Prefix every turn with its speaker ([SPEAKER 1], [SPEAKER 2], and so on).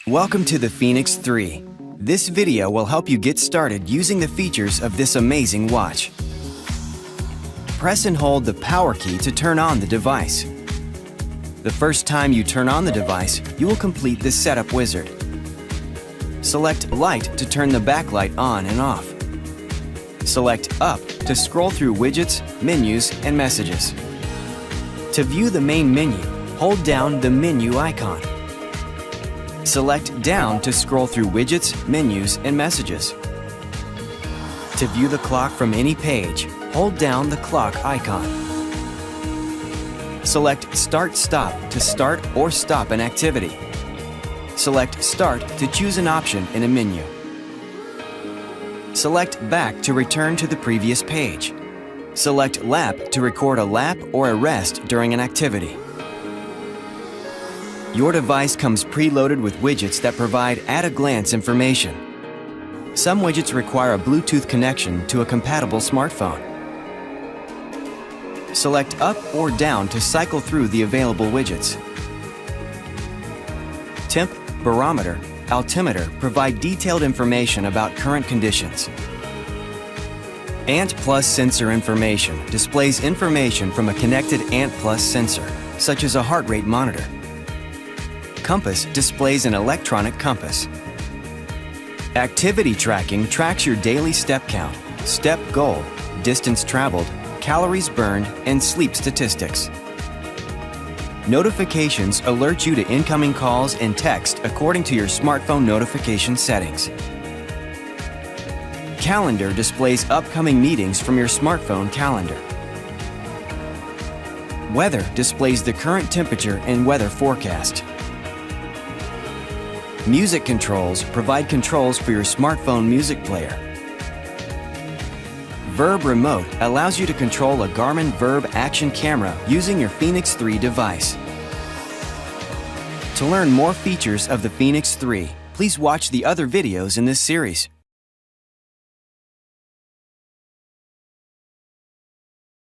[SPEAKER 1] Welcome to the Fenix 3. This video will help you get started using the features of this amazing watch. Press and hold the power key to turn on the device. The first time you turn on the device, you will complete the setup wizard. Select Light to turn the backlight on and off. Select Up to scroll through widgets, menus, and messages. To view the main menu, hold down the menu icon. Select Down to scroll through widgets, menus, and messages. To view the clock from any page, hold down the clock icon. Select Start/Stop to start or stop an activity. Select Start to choose an option in a menu. Select Back to return to the previous page. Select Lap to record a lap or a rest during an activity. Your device comes preloaded with widgets that provide at-a-glance information. Some widgets require a Bluetooth connection to a compatible smartphone. Select Up or Down to cycle through the available widgets. Temp, barometer, altimeter provide detailed information about current conditions. Ant+ sensor information displays information from a connected Ant+ sensor, such as a heart rate monitor. Compass displays an electronic compass. Activity tracking tracks your daily step count, step goal, distance traveled, calories burned, and sleep statistics. Notifications alert you to incoming calls and text according to your smartphone notification settings. Calendar displays upcoming meetings from your smartphone calendar. Weather displays the current temperature and weather forecast. Music controls provide controls for your smartphone music player. Verb Remote allows you to control a Garmin Verb action camera using your Fenix 3 device. To learn more features of the Fenix 3, please watch the other videos in this series.